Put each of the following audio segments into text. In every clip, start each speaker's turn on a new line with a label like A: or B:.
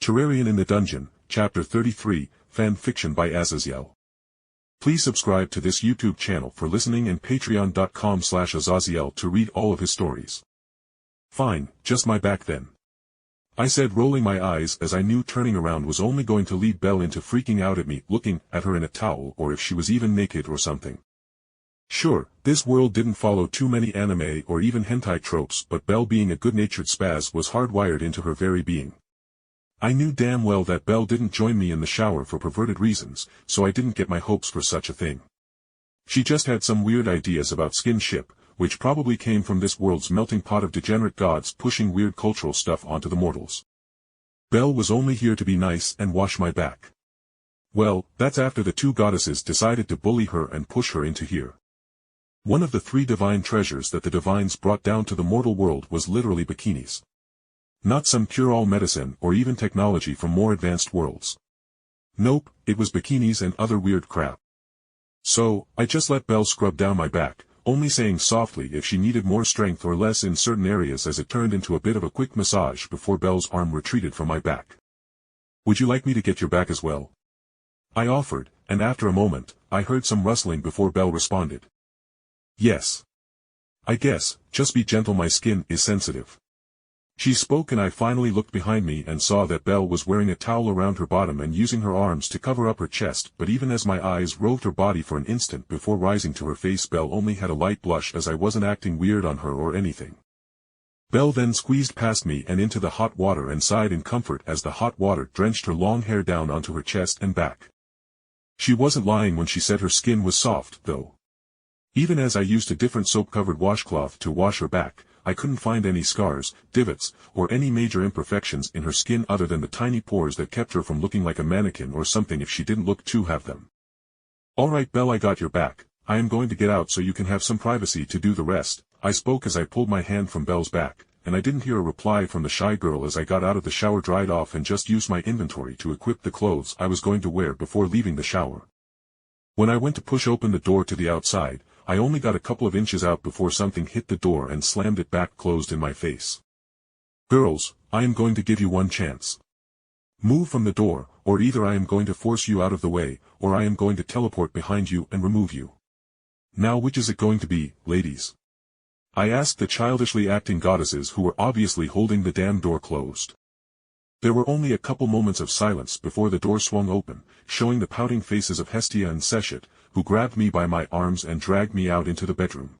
A: Terrarian in the Dungeon, Chapter 33, Fan Fiction by Azazyel. Please subscribe to this YouTube channel for listening and patreon.com/Azazyel to read all of his stories. Fine, just my back then. I said, rolling my eyes as I knew turning around was only going to lead Belle into freaking out at me, looking at her in a towel, or if she was even naked or something. Sure, this world didn't follow too many anime or even hentai tropes, but Belle, being a good-natured spaz, was hardwired into her very being. I knew damn well that Belle didn't join me in the shower for perverted reasons, so I didn't get my hopes for such a thing. She just had some weird ideas about skinship, which probably came from this world's melting pot of degenerate gods pushing weird cultural stuff onto the mortals. Belle was only here to be nice and wash my back. Well, that's after the two goddesses decided to bully her and push her into here. One of the three divine treasures that the divines brought down to the mortal world was literally bikinis. Not some cure-all medicine or even technology from more advanced worlds. Nope, it was bikinis and other weird crap. So, I just let Belle scrub down my back, only saying softly if she needed more strength or less in certain areas, as it turned into a bit of a quick massage before Belle's arm retreated from my back. "Would you like me to get your back as well?" I offered, and after a moment, I heard some rustling before Belle responded. "Yes. I guess, just be gentle, my skin is sensitive." She spoke, and I finally looked behind me and saw that Belle was wearing a towel around her bottom and using her arms to cover up her chest, but even as my eyes roved her body for an instant before rising to her face, Belle only had a light blush, as I wasn't acting weird on her or anything. Belle then squeezed past me and into the hot water and sighed in comfort as the hot water drenched her long hair down onto her chest and back. She wasn't lying when she said her skin was soft, though. Even as I used a different soap-covered washcloth to wash her back, I couldn't find any scars, divots, or any major imperfections in her skin other than the tiny pores that kept her from looking like a mannequin or something if she didn't look to have them. "Alright, Belle, I got your back. I am going to get out so you can have some privacy to do the rest," I spoke as I pulled my hand from Belle's back, and I didn't hear a reply from the shy girl as I got out of the shower, dried off, and just used my inventory to equip the clothes I was going to wear before leaving the shower. When I went to push open the door to the outside, I only got a couple of inches out before something hit the door and slammed it back closed in my face. "Girls, I am going to give you one chance. Move from the door, or either I am going to force you out of the way, or I am going to teleport behind you and remove you. Now, which is it going to be, ladies?" I asked the childishly acting goddesses, who were obviously holding the damn door closed. There were only a couple moments of silence before the door swung open, showing the pouting faces of Hestia and Seshet, who grabbed me by my arms and dragged me out into the bedroom.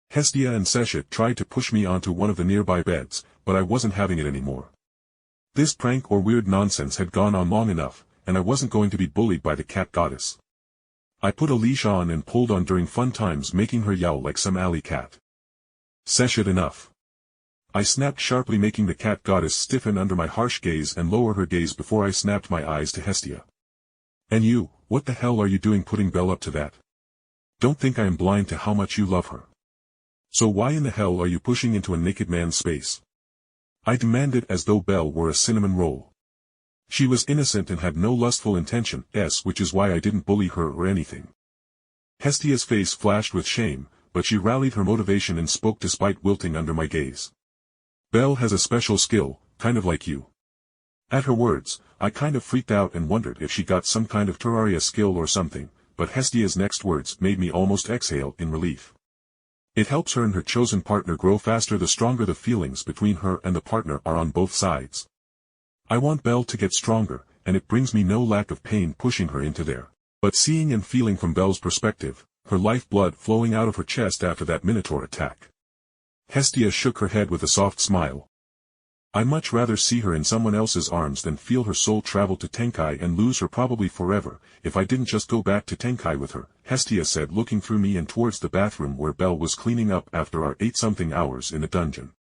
A: Hestia and Seshet tried to push me onto one of the nearby beds, but I wasn't having it anymore. This prank or weird nonsense had gone on long enough, and I wasn't going to be bullied by the cat goddess. I put a leash on and pulled on during fun times, making her yowl like some alley cat. "Seshet, enough." I snapped sharply, making the cat goddess stiffen under my harsh gaze and lower her gaze before I snapped my eyes to Hestia. "And you, what the hell are you doing putting Belle up to that? Don't think I am blind to how much you love her. So why in the hell are you pushing into a naked man's space?" I demanded, as though Belle were a cinnamon roll. She was innocent and had no lustful intention, which is why I didn't bully her or anything. Hestia's face flashed with shame, but she rallied her motivation and spoke despite wilting under my gaze. "Belle has a special skill, kind of like you." At her words, I kind of freaked out and wondered if she got some kind of Terraria skill or something, but Hestia's next words made me almost exhale in relief. "It helps her and her chosen partner grow faster the stronger the feelings between her and the partner are on both sides. I want Belle to get stronger, and it brings me no lack of pain pushing her into there." But seeing and feeling from Belle's perspective, her life blood flowing out of her chest after that Minotaur attack. Hestia shook her head with a soft smile. "I'd much rather see her in someone else's arms than feel her soul travel to Tenkai and lose her probably forever, if I didn't just go back to Tenkai with her," Hestia said, looking through me and towards the bathroom where Belle was cleaning up after our 8-something hours in the dungeon.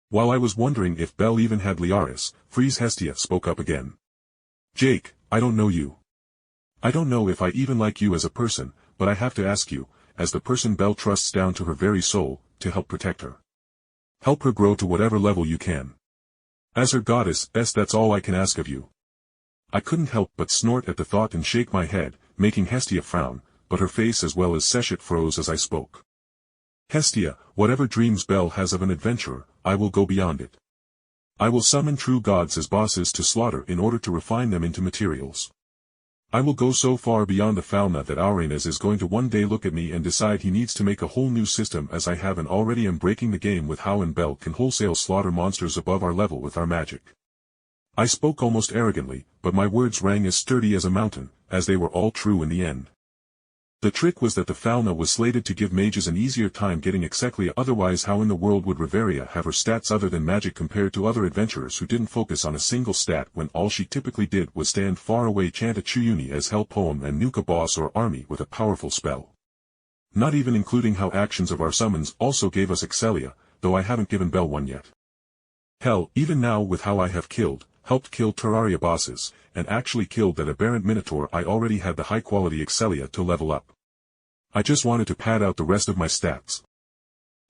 A: While I was wondering if Belle even had Liaris, Hestia spoke up again. "Jake, I don't know you. I don't know if I even like you as a person, but I have to ask you, as the person Belle trusts down to her very soul, to help protect her. Help her grow to whatever level you can. As her goddess, that's all I can ask of you." I couldn't help but snort at the thought and shake my head, making Hestia frown, but her face as well as Seshet froze as I spoke. "Hestia, whatever dreams Belle has of an adventurer, I will go beyond it. I will summon true gods as bosses to slaughter in order to refine them into materials. I will go so far beyond the fauna that Auranes is going to one day look at me and decide he needs to make a whole new system as I have and already am breaking the game with how and Bel can wholesale slaughter monsters above our level with our magic. I spoke almost arrogantly, but my words rang as sturdy as a mountain, as they were all true in the end. The trick was that the fauna was slated to give mages an easier time getting Execlia, otherwise how in the world would Reveria have her stats other than magic compared to other adventurers who didn't focus on a single stat when all she typically did was stand far away, chant a Chuyuni as hell poem and nuke a boss or army with a powerful spell. Not even including how actions of our summons also gave us Excelia, though I haven't given Bel one yet. Hell, even now with how I have helped kill Terraria bosses, and actually killed that aberrant Minotaur, I already had the high-quality Excelia to level up. I just wanted to pad out the rest of my stats.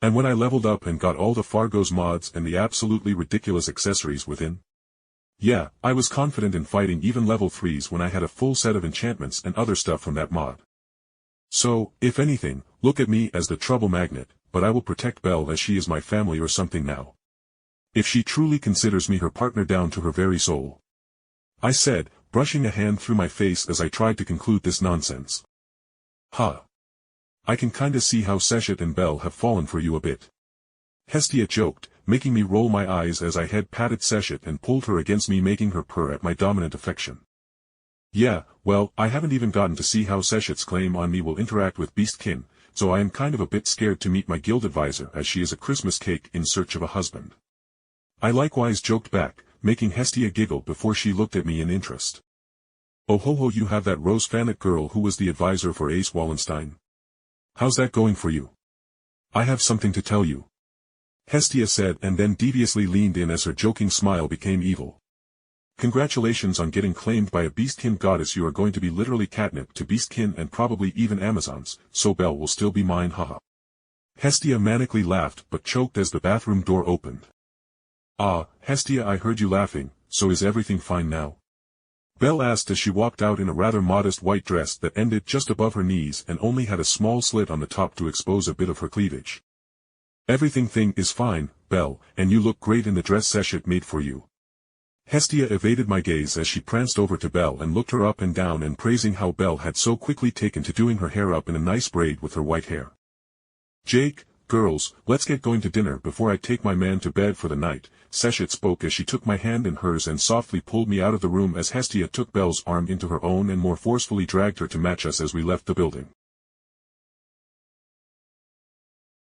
A: And when I leveled up and got all the Fargo's mods and the absolutely ridiculous accessories within, yeah, I was confident in fighting even level 3s when I had a full set of enchantments and other stuff from that mod. So, if anything, look at me as the trouble magnet, but I will protect Bel as she is my family or something now. If she truly considers me her partner down to her very soul. I said, brushing a hand through my face as I tried to conclude this nonsense. Huh. I can kinda see how Seshet and Bel have fallen for you a bit. Hestia joked, making me roll my eyes as I head-patted Seshet and pulled her against me, making her purr at my dominant affection. Yeah, well, I haven't even gotten to see how Seshet's claim on me will interact with Beastkin, so I am kind of a bit scared to meet my guild advisor as she is a Christmas cake in search of a husband. I likewise joked back, making Hestia giggle before she looked at me in interest. Oh ho ho, you have that Rose Fanet girl who was the advisor for Ace Wallenstein. How's that going for you? I have something to tell you. Hestia said and then deviously leaned in as her joking smile became evil. Congratulations on getting claimed by a Beastkin goddess. You are going to be literally catnip to Beastkin and probably even Amazons, so Bel will still be mine, haha. Hestia manically laughed but choked as the bathroom door opened. Ah, Hestia, I heard you laughing, so is everything fine now? Bel asked as she walked out in a rather modest white dress that ended just above her knees and only had a small slit on the top to expose a bit of her cleavage. Everything is fine, Bel, and you look great in the dress Seshet made for you. Hestia evaded my gaze as she pranced over to Bel and looked her up and down and praising how Bel had so quickly taken to doing her hair up in a nice braid with her white hair. Jake, girls, let's get going to dinner before I take my man to bed for the night, Seshet spoke as she took my hand in hers and softly pulled me out of the room as Hestia took Bel's arm into her own and more forcefully dragged her to match us as we left the building.